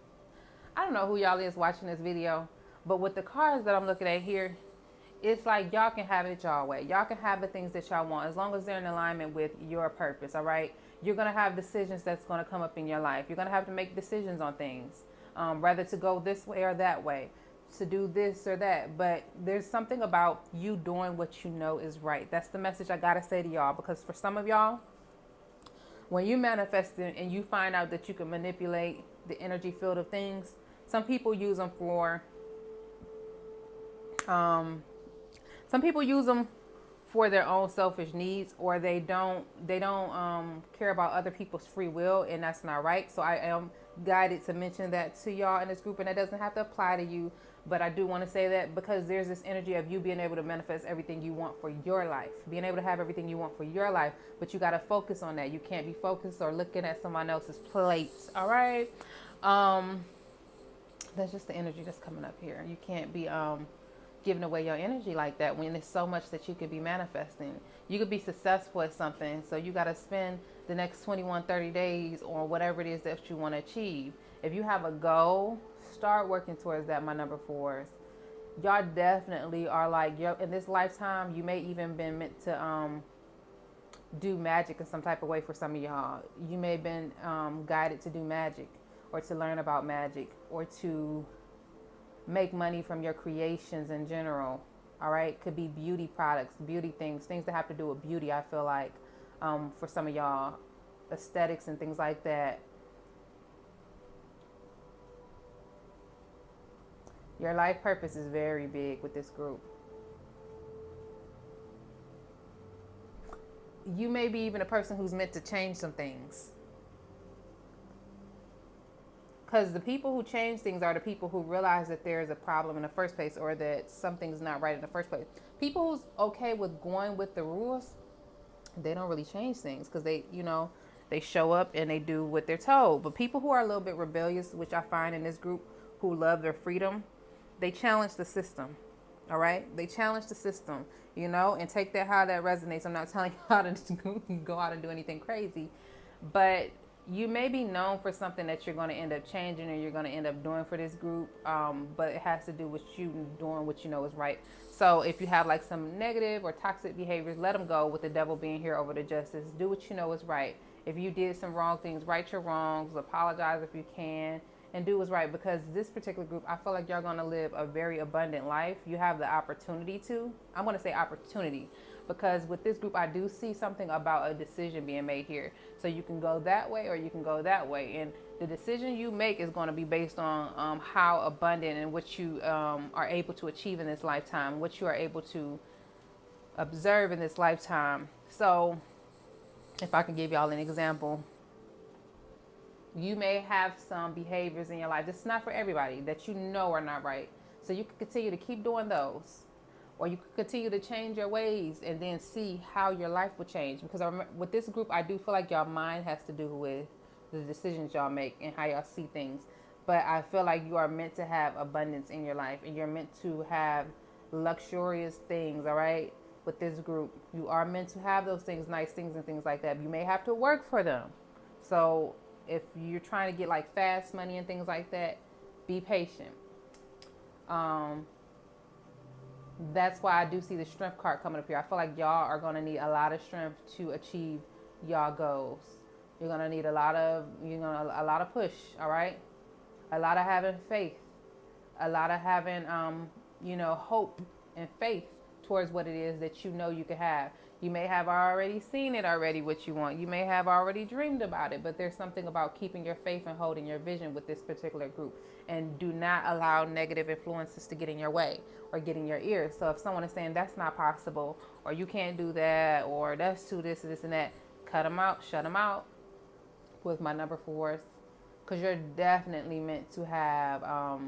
I don't know who y'all is watching this video, but with the cards that I'm looking at here, it's like y'all can have it y'all way. Y'all can have the things that y'all want as long as they're in alignment with your purpose, all right? You're going to have decisions that's going to come up in your life. You're going to have to make decisions on things, whether to go this way or that way, to do this or that. But there's something about you doing what you know is right. That's the message I got to say to y'all, because for some of y'all, when you manifest it and you find out that you can manipulate the energy field of things, some people use them for, their own selfish needs, or they don't care about other people's free will, and that's not right. So I am guided to mention that to y'all in this group, and that doesn't have to apply to you, but I do want to say that because there's this energy of you being able to manifest everything you want for your life, being able to have everything you want for your life, but you got to focus on that. You can't be focused or looking at someone else's plate. All right. That's just the energy that's coming up here. You can't be giving away your energy like that when there's so much that you could be manifesting. You could be successful at something, so you got to spend the next 21, 30 days on whatever it is that you want to achieve. If you have a goal, start working towards that, my number 4s. Y'all definitely are like, in this lifetime, you may even been meant to do magic in some type of way for some of y'all. You may have been guided to do magic, or to learn about magic, or to make money from your creations in general. All right, could be beauty products, beauty things that have to do with beauty. I feel like for some of y'all, aesthetics and things like that. Your life purpose is very big with this group. You may be even a person who's meant to change some things. Because the people who change things are the people who realize that there's a problem in the first place, or that something's not right in the first place. People who's okay with going with the rules, they don't really change things because they show up and they do what they're told. But people who are a little bit rebellious, which I find in this group, who love their freedom, they challenge the system. All right? They challenge the system, and take that how that resonates. I'm not telling you how to go out and do anything crazy, but you may be known for something that you're going to end up changing, or you're going to end up doing for this group, but it has to do with you doing what you know is right. So if you have like some negative or toxic behaviors, let them go, with the Devil being here over the Justice. Do what you know is right. If you did some wrong things, right your wrongs, apologize if you can, and do what's right, because this particular group, I feel like y'all going to live a very abundant life. You have the opportunity to. I'm going to say opportunity, because with this group, I do see something about a decision being made here. So you can go that way or you can go that way. And the decision you make is going to be based on how abundant and what you are able to achieve in this lifetime, what you are able to observe in this lifetime. So if I can give y'all an example, you may have some behaviors in your life that's not for everybody, that you know are not right. So you can continue to keep doing those. Or you can continue to change your ways and then see how your life will change. Because with this group, I do feel like your mind has to do with the decisions y'all make and how y'all see things. But I feel like you are meant to have abundance in your life, and you're meant to have luxurious things, all right? With this group, you are meant to have those things, nice things and things like that. You may have to work for them. So if you're trying to get like fast money and things like that, be patient. Um, that's why I do see the strength card coming up here. I feel like y'all are going to need a lot of strength to achieve y'all goals. You're going to need a lot of push, all right? A lot of having faith, a lot of having hope and faith towards what it is that you know you can have. You may have already seen it already what you want. You may have already dreamed about it, but there's something about keeping your faith and holding your vision with this particular group. And do not allow negative influences to get in your way or get in your ears. So if someone is saying that's not possible, or you can't do that, or that's too this and that, cut them out, shut them out with my number 4s, because you're definitely meant to have a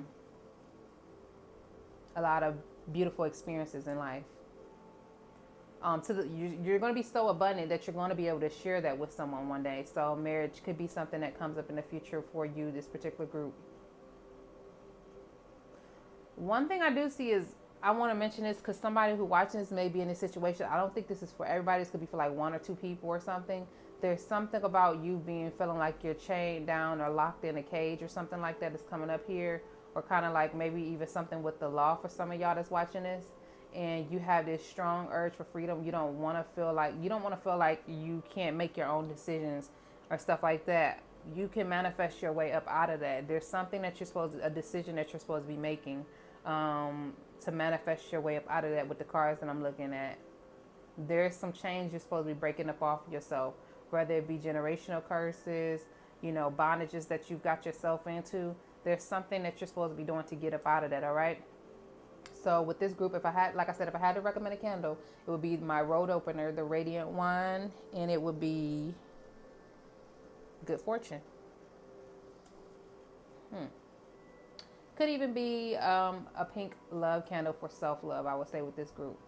lot of beautiful experiences in life. You're going to be so abundant that you're going to be able to share that with someone one day. So marriage could be something that comes up in the future for you, this particular group. One thing I do see is, I want to mention this because somebody who watching this may be in this situation. I don't think this is for everybody. This could be for like 1 or 2 people or something. There's something about you feeling like you're chained down or locked in a cage or something like that is coming up here, or kind of like maybe even something with the law for some of y'all that's watching this. And you have this strong urge for freedom. You don't want to feel like you can't make your own decisions or stuff like that. You can manifest your way up out of that. There's something that a decision that you're supposed to be making to manifest your way up out of that with the cards that I'm looking at. There's some change you're supposed to be breaking up off of yourself, whether it be generational curses, bondages that you've got yourself into. There's something that you're supposed to be doing to get up out of that, all right? So with this group, if I had to recommend a candle, it would be my road opener, the radiant one, and it would be good fortune. Could even be a pink love candle for self-love, I would say, with this group.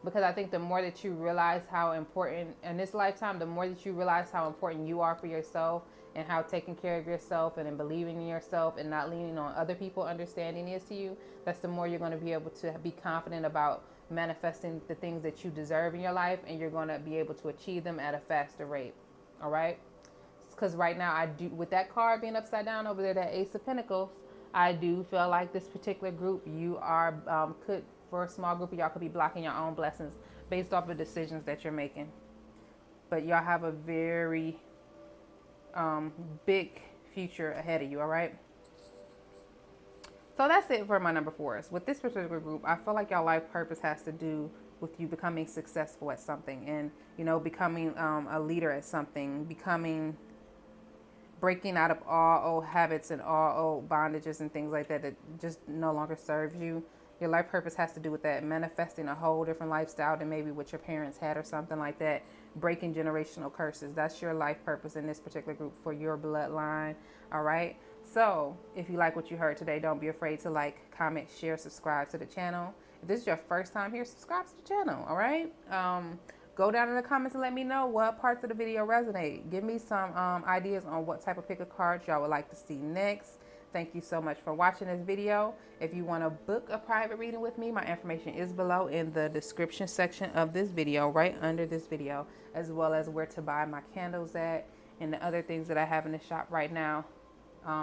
Because I think the more that you realize how important, in this lifetime, the more that you realize how important you are for yourself, and how taking care of yourself and believing in yourself and not leaning on other people understanding is to you, that's the more you're going to be able to be confident about manifesting the things that you deserve in your life, and you're going to be able to achieve them at a faster rate. All right? Because right now, I do, with that card being upside down over there, that Ace of Pentacles, I do feel like this particular group, you are, for a small group of y'all, could be blocking your own blessings based off of decisions that you're making. But y'all have a very big future ahead of you, all right? So that's it for my number 4s. With this particular group, I feel like y'all life purpose has to do with you becoming successful at something, and becoming a leader at something, breaking out of all old habits and all old bondages and things like that just no longer serves you. Your life purpose has to do with that, manifesting a whole different lifestyle than maybe what your parents had or something like that, breaking generational curses. That's your life purpose in this particular group for your bloodline, all right? So if you like what you heard today, don't be afraid to like, comment, share, subscribe to the channel. If this is your first time here, subscribe to the channel, all right? Go down in the comments and let me know what parts of the video resonate. Give me some ideas on what type of pick of cards y'all would like to see next. Thank you so much for watching this video. If you want to book a private reading with me, my information is below in the description section of this video, right under this video, as well as where to buy my candles at and the other things that I have in the shop right now.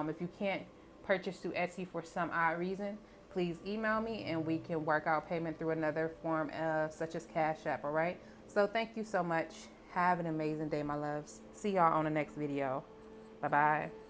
If you can't purchase through Etsy for some odd reason, please email me and we can work out payment through another form, such as Cash App, all right? So thank you so much. Have an amazing day, my loves. See y'all on the next video. Bye-bye.